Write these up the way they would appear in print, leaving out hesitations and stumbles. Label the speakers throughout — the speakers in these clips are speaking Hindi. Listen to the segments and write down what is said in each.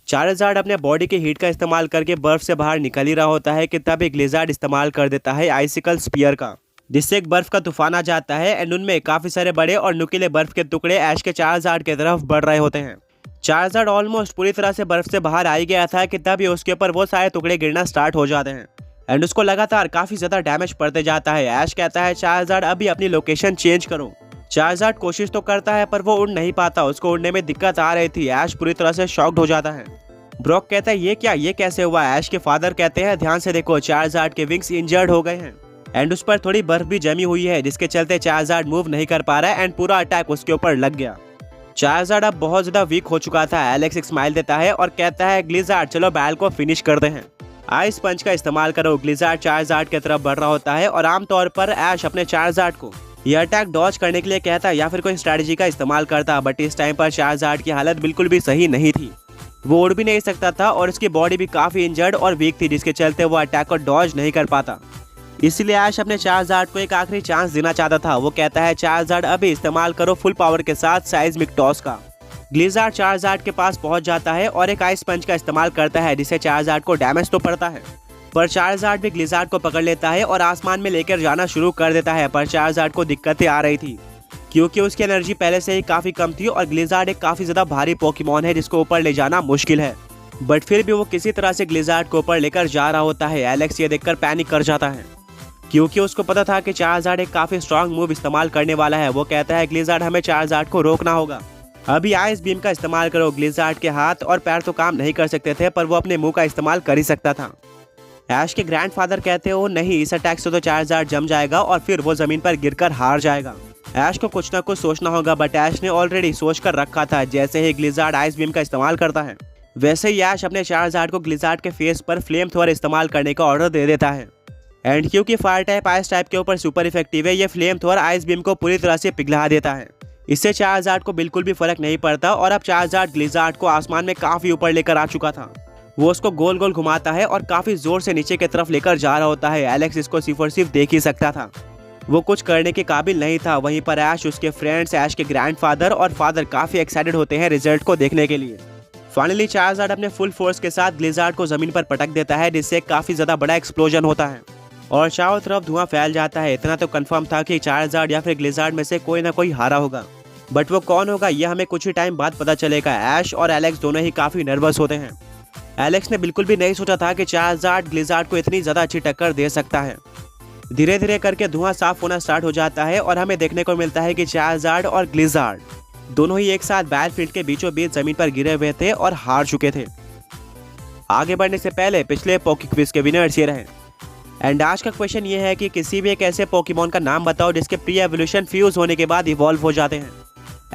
Speaker 1: चार्जार्ड अपने बॉडी के हीट का इस्तेमाल करके बर्फ से बाहर निकल ही रहा होता है कि तब एक ग्लिज़ार्ड इस्तेमाल कर देता है आइसिकल स्पीयर का, जिससे एक बर्फ का तूफान आ जाता है एंड उनमें काफी सारे बड़े और नुकीले बर्फ के टुकड़े ऐश के चार्जार्ड की तरफ बढ़ रहे होते हैं। चार्जार्ड ऑलमोस्ट पूरी तरह से बर्फ से बाहर आ ही गया था कि तब ये उसके ऊपर वो सारे टुकड़े गिरना स्टार्ट हो जाते हैं एंड उसको लगातार काफी ज्यादा डैमेज पड़ते जाता है। ऐश कहता है चार्जार्ड अभी अपनी लोकेशन चेंज करो। चार्जार्ड कोशिश तो करता है पर वो उड़ नहीं पाता, उसको उड़ने में दिक्कत आ रही थी। ऐश पूरी तरह से शॉक्ड हो जाता है। ब्रॉक कहता है ये कैसे हुआ। ऐश के फादर कहते हैं ध्यान से देखो, चार्जार्ड के विंग्स इंजर्ड हो गए हैं एंड उस पर थोड़ी बर्फ भी जमी हुई है, जिसके चलते चार्जार्ड मूव नहीं कर पा रहा है एंड पूरा अटैक उसके ऊपर लग गया। चार्जार्ड अब बहुत ज्यादा वीक हो चुका था। एलेक्स एक स्माइल देता है और कहता है ग्लिज़ार्ड चलो बैल को फिनिश करते हैं, आइस पंच का इस्तेमाल करो। ग्लिज़ार्ड चार्जार्ड की तरफ बढ़ रहा होता है और आमतौर पर ऐश अपने चार्जार्ड को यह अटैक डॉज करने के लिए कहता या फिर कोई स्ट्रैटेजी का इस्तेमाल करता, बट इस टाइम पर चार्जार्ड की हालत बिल्कुल भी सही नहीं थी। वो उड़ भी नहीं सकता था और उसकी बॉडी भी काफी इंजर्ड और वीक थी, जिसके चलते वो अटैक को डॉज नहीं कर पाता। इसलिए ऐश अपने चार्जार्ड को एक आखिरी चांस देना चाहता था। वो कहता है चार्जार्ड अभी इस्तेमाल करो फुल पावर के साथ साइज़मिक टॉस का। ग्लिज़ार्ड चार्जार्ड के पास पहुंच जाता है और एक आइस पंच का इस्तेमाल करता है, जिससे चार्जार्ड को डैमेज तो पड़ता है, पर चार्जार्ड भी ग्लिज़ार्ड को पकड़ लेता है और आसमान में लेकर जाना शुरू कर देता है। पर चार्जार्ड को दिक्कतें आ रही थी क्योंकि उसकी एनर्जी पहले से ही काफी कम थी और ग्लिज़ार्ड एक काफी ज्यादा भारी पोकेमॉन है जिसको ऊपर ले जाना मुश्किल है, बट फिर भी वो किसी तरह से ग्लिज़ार्ड को ऊपर लेकर जा रहा होता है। एलेक्स ये देखकर पैनिक कर जाता है क्योंकि उसको पता था कि चार्जार्ड एक काफी स्ट्रांग मूव इस्तेमाल करने वाला है। वो कहता है ग्लिज़ार्ड हमें चार्जार्ड को रोकना होगा, अभी आइस बीम का इस्तेमाल करो। ग्लिज़ार्ड के हाथ और पैर तो काम नहीं कर सकते थे पर वो अपने मुंह का इस्तेमाल कर ही सकता था। ऐश के ग्रैंडफादर कहते हो नहीं, इस अटैक से तो चार्जार्ड जम जाएगा और फिर वो जमीन पर गिरकर हार जाएगा। ऐश को कुछ ना कुछ सोचना होगा, बट ऐश ने ऑलरेडी सोच कर रखा था। जैसे ही ग्लिज़ार्ड आइस बीम का इस्तेमाल करता है वैसे ही ऐश अपने चार्जार्ड को ग्लिज़ार्ड के फेस पर फ्लेम थ्रोअर इस्तेमाल करने का ऑर्डर दे देता है एंड क्योंकि फायर टाइप आइस टाइप के ऊपर सुपर इफेक्टिव है, ये फ्लेम थ्रोअर आइस बीम को पूरी तरह से पिघला देता है। इससे चार्जार्ड को बिल्कुल भी फर्क नहीं पड़ता और अब चार्जार्ड ग्लिज़ार्ड को आसमान में काफी ऊपर लेकर आ चुका था। वो उसको गोल गोल घुमाता है और काफी जोर से नीचे की तरफ लेकर जा रहा होता है। एलेक्स इसको सिर्फ और सिर्फ देख ही सकता था, वो कुछ करने के काबिल नहीं था। वहीं पर ऐश, उसके फ्रेंड्स, ऐश के ग्रैंडफादर और फादर काफी एक्साइटेड होते हैं रिजल्ट को देखने के लिए। फाइनली चार्जार्ड अपने फुल फोर्स के साथ ग्लिज़ार्ड को जमीन पर पटक देता है, जिससे काफी ज्यादा बड़ा एक्सप्लोजन होता है और चारों तरफ धुआं फैल जाता है। इतना तो कंफर्म था कि चार्जार्ड या फिर ग्लिज़ार्ड में से कोई ना कोई हारा होगा, बट वो कौन होगा ये हमें कुछ ही टाइम बाद पता चलेगा। ऐश और एलेक्स दोनों ही काफी नर्वस होते हैं। एलेक्स ने बिल्कुल भी नहीं सोचा था कि चार्जार्ड ग्लिज़ार्ड को इतनी ज्यादा अच्छी टक्कर दे सकता है। धीरे धीरे करके धुआं साफ होना स्टार्ट हो जाता है और हमें देखने को मिलता है कि चार्जार्ड और ग्लिज़ार्ड दोनों ही एक साथ बैटलफील्ड के बीचों बीच जमीन पर गिरे हुए थे और हार चुके थे। आगे बढ़ने से पहले पिछले पोकी क्विज के विनर्स ये रहे एंड आज का क्वेश्चन ये है कि किसी भी एक ऐसे पोकेमॉन का नाम बताओ जिसके प्री एवोल्यूशन फ्यूज होने के बाद इवॉल्व हो जाते हैं।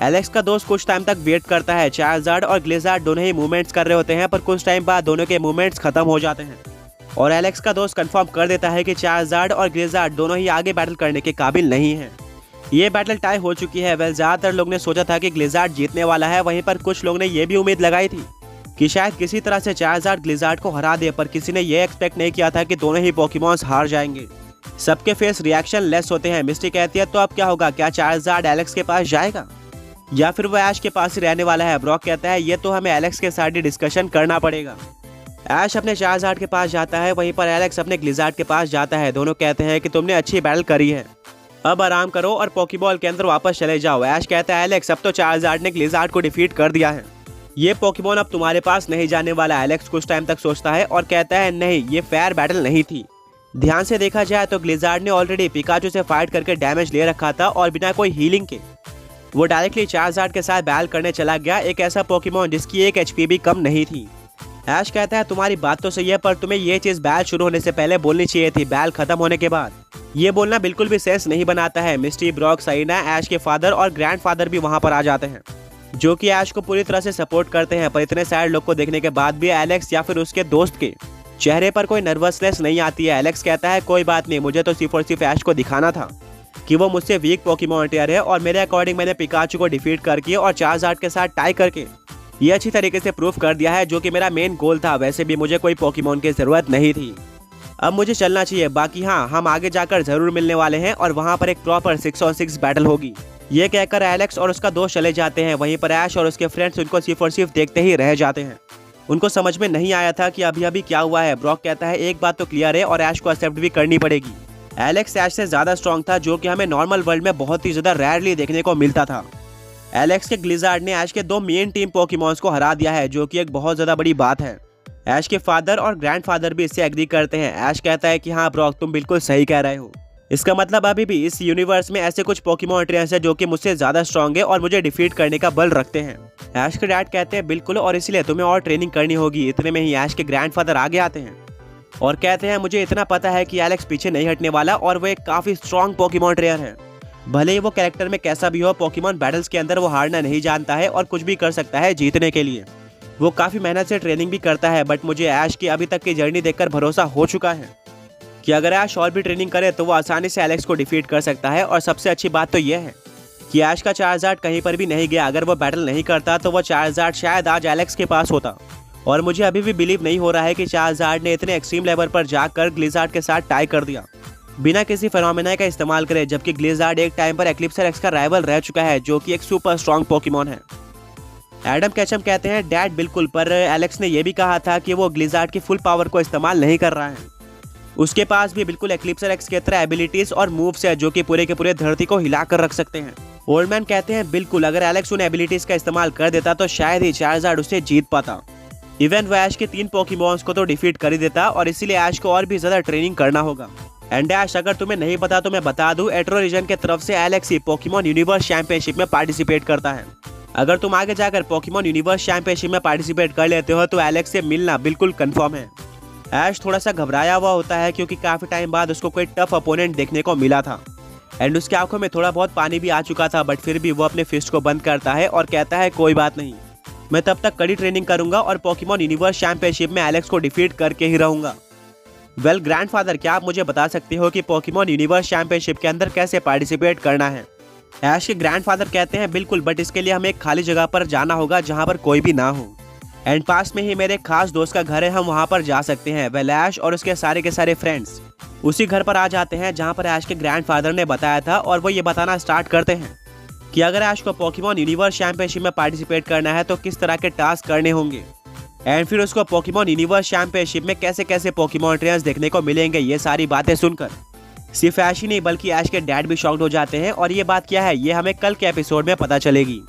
Speaker 1: एलेक्स का दोस्त कुछ टाइम तक वेट करता है। चार्जार्ड और ग्लिज़ार्ड दोनों ही मूवमेंट्स कर रहे होते हैं पर कुछ टाइम बाद दोनों के मूवमेंट्स खत्म हो जाते हैं और एलेक्स का दोस्त कंफर्म कर देता है कि चार्जार्ड और ग्लिज़ार्ड दोनों ही आगे बैटल करने के काबिल नहीं है। ये बैटल टाई हो चुकी है। वेल, ज्यादातर लोग ने सोचा था कि ग्लिज़ार्ड जीतने वाला है, वहीं पर कुछ लोग ने यह भी उम्मीद लगाई थी कि शायद किसी तरह से चार्जार्ड ग्लिज़ार्ड को हरा दे, पर किसी ने यह एक्सपेक्ट नहीं किया था कि दोनों ही पोकेमॉन्स हार जाएंगे। सबके फेस रिएक्शन लेस होते हैं। मिस्टी कहती है तो अब क्या होगा, क्या चार्जार्ड एलेक्स के पास जाएगा या फिर वो ऐश के पास ही रहने वाला है। ब्रॉक कहता है ये तो हमें एलेक्स के साथ ही डिस्कशन करना पड़ेगा। ऐश अपने चार्जार्ड के पास जाता है, वहीं पर एलेक्स अपने ग्लिज़ार्ड के पास जाता है। दोनों कहते हैं कि तुमने अच्छी बैटल करी है, अब आराम करो और पोकेबॉल के अंदर वापस चले जाओ। ऐश कहता है एलेक्स अब तो चार्जार्ड ने ग्लिज़ार्ड को डिफीट कर दिया है, ये पोकेमॉन अब तुम्हारे पास नहीं जाने वाला। एलेक्स कुछ टाइम तक सोचता है और कहता है नहीं, ये फेयर बैटल नहीं थी। ध्यान से देखा जाए तो ग्लिज़ार्ड ने ऑलरेडी पिकाचू से फाइट करके डैमेज ले रखा था और बिना कोई हीलिंग के वो डायरेक्टली चार्जार्ड के साथ बैटल करने चला गया, एक ऐसा पोकेमॉन जिसकी 1 HP भी कम नहीं थी। ऐश कहता है तुम्हारी बात तो सही है, पर तुम्हें ये चीज बैल शुरू होने से पहले बोलनी चाहिए थी, बैल खत्म होने के बाद। ये बोलना बिल्कुल भी सेंस नहीं बनाता है। मिस्टी, ब्रॉक, साइना, ऐश के फादर और ग्रैंडफादर भी वहां पर आ जाते हैं, जो कि ऐश को पूरी तरह से सपोर्ट करते हैं। पर इतने सारे लोग को देखने के बाद भी एलेक्स या फिर उसके दोस्त के चेहरे पर कोई नर्वसनेस नहीं आती है। एलेक्स कहता है कोई बात नहीं, मुझे तो सिर्फ और सिर्फ ऐश को दिखाना था कि वो मुझसे वीक पोकेमॉन टेयर है और मेरे अकॉर्डिंग मैंने पिकाचू को डिफीट करके और चार्जार्ड के साथ टाई करके ये अच्छी तरीके से प्रूफ कर दिया है, जो कि मेरा मेन गोल था। वैसे भी मुझे कोई पोकेमॉन की जरूरत नहीं थी, अब मुझे चलना चाहिए। बाकी हाँ, हम आगे जाकर जरूर मिलने वाले हैं और वहाँ पर एक प्रॉपर 6on6 बैटल होगी। ये कहकर एलेक्स और उसका दोस्त चले जाते हैं। वहीं पर ऐश और उसके फ्रेंड्स उनको सिर्फ और सिर्फ देखते ही रह जाते हैं। उनको समझ में नहीं आया था कि अभी अभी क्या हुआ है। ब्रॉक कहता है एक बात तो क्लियर है और ऐश को एक्सेप्ट भी करनी पड़ेगी। एलेक्स ऐश से ज्यादा स्ट्रॉन्ग था, जो कि हमें नॉर्मल वर्ल्ड में बहुत ही ज्यादा रेयरली देखने को मिलता था। एलेक्स के ग्लिजार्ड ने ऐश के 2 मेन टीम पोकेमॉन्स को हरा दिया है, जो कि एक बहुत ज्यादा बड़ी बात है। ऐश के फादर और ग्रैंडफादर भी इससे एग्री करते हैं। ऐश कहता है कि हाँ ब्रॉक, तुम बिल्कुल सही कह रहे हो। इसका मतलब अभी भी इस यूनिवर्स में ऐसे कुछ पोकेमॉन ट्रेनर्स हैं जो कि मुझसे ज्यादा स्ट्रॉन्ग है और मुझे डिफीट करने का बल रखते हैं। ऐश के डैड कहते हैं बिल्कुल, और इसलिए तुम्हें और ट्रेनिंग करनी होगी। इतने में ही ऐश के ग्रैंडफादर आगे आते हैं और कहते हैं मुझे इतना पता है कि एलेक्स पीछे नहीं हटने वाला और वो एक काफी स्ट्रॉन्ग पोकेमॉन ट्रेनर है। भले ही वो कैरेक्टर में कैसा भी हो, पोकेमॉन बैटल्स के अंदर वो हारना नहीं जानता है और कुछ भी कर सकता है जीतने के लिए। वो काफी मेहनत से ट्रेनिंग भी करता है, बट मुझे ऐश की अभी तक की जर्नी देखकर भरोसा हो चुका है कि अगर ऐश और भी ट्रेनिंग करे तो वो आसानी से एलेक्स को डिफीट कर सकता है। और सबसे अच्छी बात तो यह है कि ऐश का चार्जार्ड कहीं पर भी नहीं गया। अगर वो बैटल नहीं करता तो वो चार्जार्ड शायद आज एलेक्स के पास होता। और मुझे अभी भी बिलीव नहीं हो रहा है कि चार्जार्ड ने इतने एक्सट्रीम लेवल पर जाकर ग्लिजार्ड के साथ टाई कर दिया बिना किसी फेनोमेना का इस्तेमाल करे, जबकि ग्लिजार्ड एक टाइम पर एक्लिप्सर एक्स का राइवल रह चुका है, जो कि एक सुपर स्ट्रॉन्ग पोकेमॉन है। एडम कैचम कहते हैं डैड बिल्कुल, पर एलेक्स ने यह भी कहा था कि वो ग्लिजार्ड की फुल पावर को इस्तेमाल नहीं कर रहा है। उसके पास भी बिल्कुल एक्लिप्सर एक्स की तरह एबिलिटीज और मूव्स है जो कि पूरे के पूरे धरती को हिला कर रख सकते हैं। ओल्ड मैन कहते हैं बिल्कुल, अगर एलेक्स उन एबिलिटीज का इस्तेमाल कर देता तो शायद ही चार्जार्ड उसे जीत पाता। इवन वो ऐश के 3 पोकेमॉन्स को तो डिफीट कर ही देता, और इसीलिए ऐश को और भी ज्यादा ट्रेनिंग करना होगा। एंड ऐश, अगर तुम्हें नहीं पता तो मैं बता दूं, एट्रो रीजन की तरफ से एलेक्स ही पोकेमॉन यूनिवर्स चैंपियनशिप में पार्टिसिपेट करता है। अगर तुम आगे जाकर पोकेमॉन यूनिवर्स चैंपियनशिप में पार्टिसिपेट कर लेते हो तो एलेक्स से मिलना बिल्कुल कंफर्म है। ऐश थोड़ा सा घबराया हुआ होता है क्योंकि काफी टाइम बाद उसको कोई टफ अपोनेंट देखने को मिला था एंड उसकी आंखों में थोड़ा बहुत पानी भी आ चुका था, बट फिर भी वो अपने फिस्ट को बंद करता है और कहता है कोई बात नहीं, मैं तब तक कड़ी ट्रेनिंग करूंगा और पोकेमॉन यूनिवर्स चैंपियनशिप में एलेक्स को डिफीट करके ही रहूंगा। वेल ग्रैंडफादर, क्या आप मुझे बता सकते हो कि पोकेमॉन यूनिवर्स चैंपियनशिप के अंदर कैसे पार्टिसिपेट करना है? ऐश के ग्रैंडफादर कहते हैं बिल्कुल, बट इसके लिए हमें एक खाली जगह पर जाना होगा जहां पर कोई भी ना हो। एंड पास में ही मेरे खास दोस्त का घर है, हम वहां पर जा सकते हैं। वेल ऐश और उसके सारे के सारे फ्रेंड्स उसी घर पर आ जाते हैं जहां पर ऐश के ग्रैंडफादर ने बताया था, और वो ये बताना स्टार्ट करते हैं कि अगर ऐश को पोकेमॉन यूनिवर्स चैंपियनशिप में पार्टिसिपेट करना है तो किस तरह के टास्क करने होंगे, एंड फिर उसको पोकेमॉन यूनिवर्स चैंपियनशिप में कैसे कैसे पोकेमॉन ट्रेनर्स देखने को मिलेंगे। ये सारी बातें सुनकर सिर्फ ऐश ही नहीं बल्कि ऐश के डैड भी शॉक्ड हो जाते हैं, और ये बात क्या है ये हमें कल के एपिसोड में पता चलेगी।